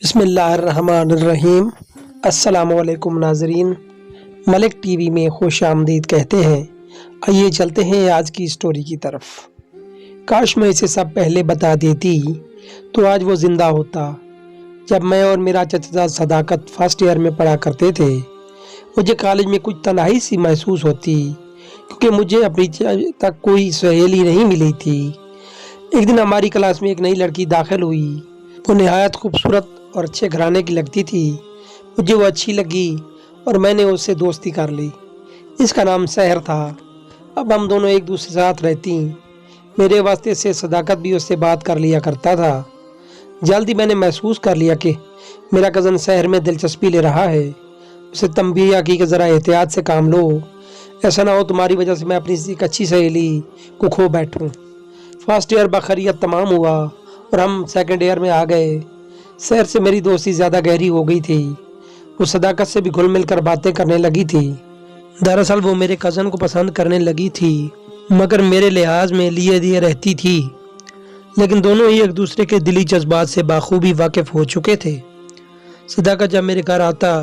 بسم اللہ الرحمن الرحیم۔ السلام علیکم ناظرین، ملک ٹی وی میں خوش آمدید کہتے ہیں۔ آئیے چلتے ہیں آج کی سٹوری کی طرف۔ کاش میں اسے سب پہلے بتا دیتی تو آج وہ زندہ ہوتا۔ جب میں اور میرا چچا صداقت فرسٹ ایئر میں پڑھا کرتے تھے، مجھے کالج میں کچھ تنہائی سی محسوس ہوتی کیونکہ مجھے اپنی تک کوئی سہیلی نہیں ملی تھی۔ ایک دن ہماری کلاس میں ایک نئی لڑکی داخل ہوئی۔ وہ نہایت خوبصورت اور اچھے گھرانے کی لگتی تھی۔ مجھے وہ اچھی لگی اور میں نے اس سے دوستی کر لی۔ اس کا نام سحر تھا۔ اب ہم دونوں ایک دوسرے ساتھ رہتی۔ میرے واسطے سے صداقت بھی اس سے بات کر لیا کرتا تھا۔ جلدی میں نے محسوس کر لیا کہ میرا کزن سحر میں دلچسپی لے رہا ہے۔ اسے تنبیہ کی کہ ذرا احتیاط سے کام لو، ایسا نہ ہو تمہاری وجہ سے میں اپنی ایک اچھی سہیلی کو کھو بیٹھوں۔ فرسٹ ایئر بخیریت تمام ہوا اور ہم سیکنڈ ایئر میں آ گئے۔ سحر سے میری دوستی زیادہ گہری ہو گئی تھی۔ وہ صداقت سے بھی گھل مل کر باتیں کرنے لگی تھی۔ دراصل وہ میرے کزن کو پسند کرنے لگی تھی، مگر میرے لحاظ میں لیے دیے رہتی تھی۔ لیکن دونوں ہی ایک دوسرے کے دلی جذبات سے بخوبی واقف ہو چکے تھے۔ صداقت جب میرے گھر آتا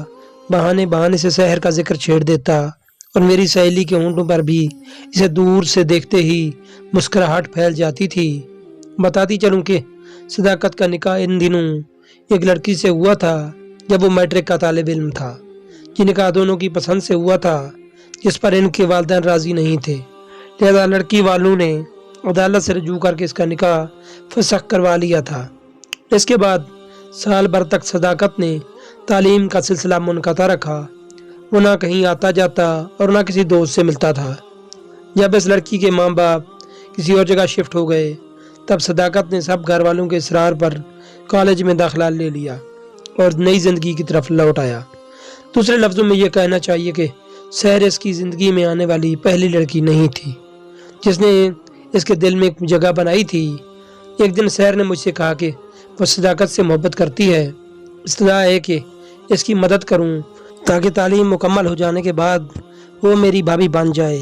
بہانے بہانے سے سحر کا ذکر چھیڑ دیتا اور میری سہیلی کے ہونٹوں پر بھی اسے دور سے دیکھتے ہی مسکراہٹ پھیل جاتی تھی۔ بتاتی چلوں کہ صداقت کا نکاح ان دنوں ایک لڑکی سے ہوا تھا جب وہ میٹرک کا طالب علم تھا۔ یہ نکاح دونوں کی پسند سے ہوا تھا، جس پر ان کے والدین راضی نہیں تھے، لہذا لڑکی والوں نے عدالت سے رجوع کر کے اس کا نکاح فسخ کروا لیا تھا۔ اس کے بعد سال بھر تک صداقت نے تعلیم کا سلسلہ منقطع رکھا۔ وہ نہ کہیں آتا جاتا اور نہ کسی دوست سے ملتا تھا۔ جب اس لڑکی کے ماں باپ کسی اور جگہ شفٹ ہو گئے تب صداقت نے سب گھر والوں کے اصرار پر کالج میں داخلہ لے لیا اور نئی زندگی کی طرف لوٹ آیا۔ دوسرے لفظوں میں یہ کہنا چاہیے کہ سحر اس کی زندگی میں آنے والی پہلی لڑکی نہیں تھی جس نے اس کے دل میں ایک جگہ بنائی تھی۔ ایک دن سحر نے مجھ سے کہا کہ وہ صداقت سے محبت کرتی ہے، استدعا ہے کہ اس کی مدد کروں تاکہ تعلیم مکمل ہو جانے کے بعد وہ میری بھابھی بن جائے۔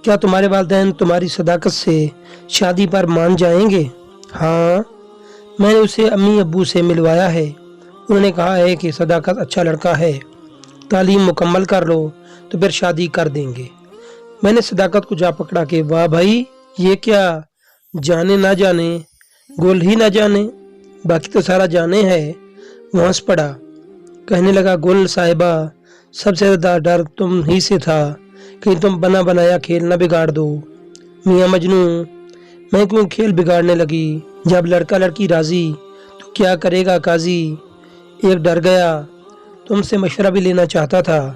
کیا تمہارے والدین تمہاری صداقت سے شادی پر مان جائیں گے؟ ہاں، میں نے اسے امی ابو سے ملوایا ہے۔ انہوں نے کہا ہے کہ صداقت اچھا لڑکا ہے، تعلیم مکمل کر لو تو پھر شادی کر دیں گے۔ میں نے صداقت کو جا پکڑا کہ واہ بھائی، یہ کیا جانے نہ جانے گل ہی نہ جانے، باقی تو سارا جانے ہے۔ وہ ہنس پڑا، کہنے لگا گل صاحبہ، سب سے زیادہ ڈر تم ہی سے تھا کہ تم بنا بنایا کھیل نہ بگاڑ دو۔ میاں مجنوں، میں کیوں کھیل بگاڑنے لگی؟ جب لڑکا لڑکی راضی تو کیا کرے گا قاضی؟ ایک ڈر گیا، تم سے مشورہ بھی لینا چاہتا تھا۔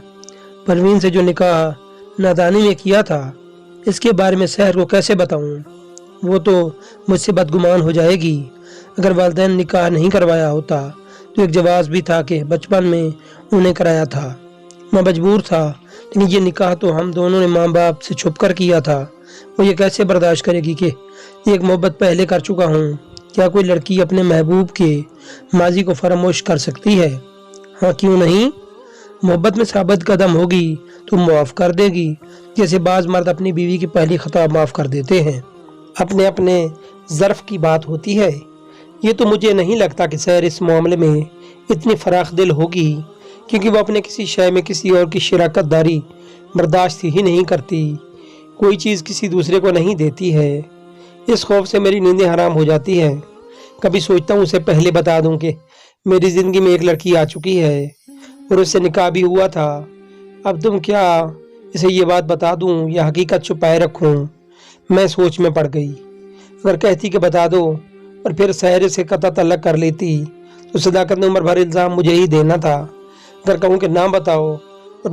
پروین سے جو نکاح نادانی میں کیا تھا، اس کے بارے میں سحر کو کیسے بتاؤں؟ وہ تو مجھ سے بدگمان ہو جائے گی۔ اگر والدین نکاح نہیں کروایا ہوتا تو ایک جواز بھی تھا کہ بچپن میں انہیں کرایا تھا۔ میں مجبور تھا، لیکن یہ نکاح تو ہم دونوں نے ماں باپ سے چھپ کر کیا تھا۔ وہ یہ کیسے برداشت کرے گی کہ ایک محبت پہلے کر چکا ہوں؟ کیا کوئی لڑکی اپنے محبوب کے ماضی کو فراموش کر سکتی ہے؟ ہاں، کیوں نہیں؟ محبت میں ثابت قدم ہوگی تو معاف کر دے گی، جیسے بعض مرد اپنی بیوی کی پہلی خطا معاف کر دیتے ہیں۔ اپنے اپنے ظرف کی بات ہوتی ہے۔ یہ تو مجھے نہیں لگتا کہ سحر اس معاملے میں اتنی فراخ دل ہوگی، کیونکہ وہ اپنے کسی شے میں کسی اور کی شراکت داری برداشت ہی نہیں کرتی، کوئی چیز کسی دوسرے کو نہیں دیتی ہے۔ اس خوف سے میری نیندیں حرام ہو جاتی ہیں۔ کبھی سوچتا ہوں اسے پہلے بتا دوں کہ میری زندگی میں ایک لڑکی آ چکی ہے اور اس سے نکاح بھی ہوا تھا۔ اب تم کیا اسے یہ بات بتا دوں یا حقیقت چھپائے رکھوں؟ میں سوچ میں پڑ گئی۔ اگر کہتی کہ بتا دو اور پھر سحر سے قطع تعلق کر لیتی تو صداقت نے عمر بھر الزام مجھے ہی دینا تھا۔ اگر کہوں کہ نہ بتاؤ اور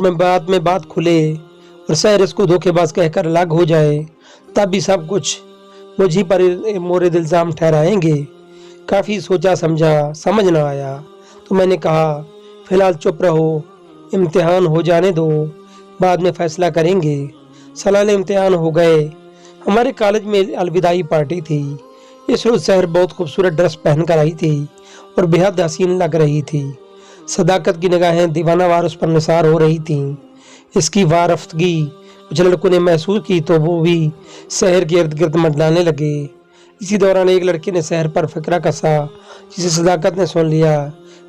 میں بات کھلے اور سحر اس کو دھوکے باز کہہ کر الگ ہو جائے، تب بھی سب کچھ مجھے پر مورد الزام ٹھہرائیں گے۔ کافی سوچا سمجھا، سمجھ نہ آیا تو میں نے کہا فی الحال چپ رہو، امتحان ہو جانے دو، بعد میں فیصلہ کریں گے۔ سالانہ امتحان ہو گئے۔ ہمارے کالج میں الوداعی پارٹی تھی۔ اس روز سحر بہت خوبصورت ڈریس پہن کر آئی تھی اور بے حد حسین لگ رہی تھی۔ صداقت کی نگاہیں دیوانہ وار اس پر نثار ہو رہی تھیں۔ اس کی وارفتگی کچھ لڑکوں نے محسوس کی تو وہ بھی سحر کے ارد گرد منڈلانے لگے۔ اسی دوران ایک لڑکے نے سحر پر فقرہ کسا جسے صداقت نے سن لیا۔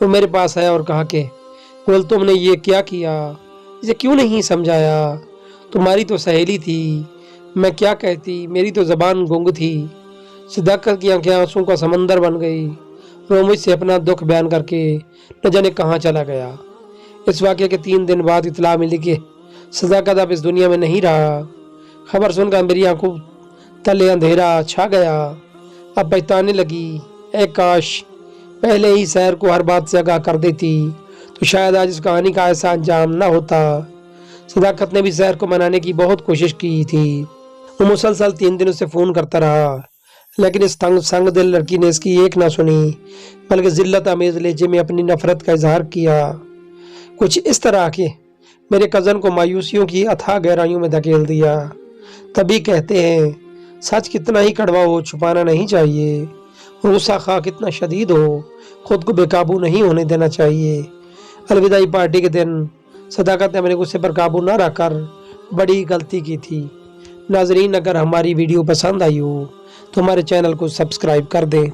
وہ میرے پاس آیا اور کہا کہ بول تم نے یہ کیا کیا، اسے کیوں نہیں سمجھایا؟ تمہاری تو سہیلی تھی، میں کیا کہتی، میری تو زبان گنگ تھی۔ صداقت کی آنکھیں آنسوں کا سمندر بن گئی۔ وہ مجھ سے اپنا دکھ بیان کر کے نہ جانے کہاں چلا گیا۔ اس واقعے کے 3 دن بعد اطلاع ملی کہ صداقت اب اس دنیا میں نہیں رہا۔ خبر سن کر میری آنکھوں تلے اندھیرا چھا گیا۔ اب پچھتانے لگی، اے کاش پہلے ہی شہر کو ہر بات سے آگاہ کر دیتی تو شاید آج اس کہانی کا ایسا انجام نہ ہوتا۔ صداقت نے بھی شہر کو منانے کی بہت کوشش کی تھی۔ وہ مسلسل 3 دن اسے فون کرتا رہا، لیکن اس سنگ دل لڑکی نے اس کی ایک نہ سنی، بلکہ ذلت آمیز لہجے میں اپنی نفرت کا اظہار کیا، کچھ اس طرح کہ میرے کزن کو مایوسیوں کی اتھاہ گہرائیوں میں دھکیل دیا۔ تبھی کہتے ہیں سچ کتنا ہی کڑوا ہو چھپانا نہیں چاہیے، غصہ خواہ کتنا شدید ہو خود کو بے قابو نہیں ہونے دینا چاہیے۔ الوداعی پارٹی کے دن صداقت نے اپنے غصے پر قابو نہ رکھ کر بڑی غلطی کی تھی۔ ناظرین، اگر ہماری ویڈیو پسند آئی ہو تو ہمارے چینل کو سبسکرائب کر دیں۔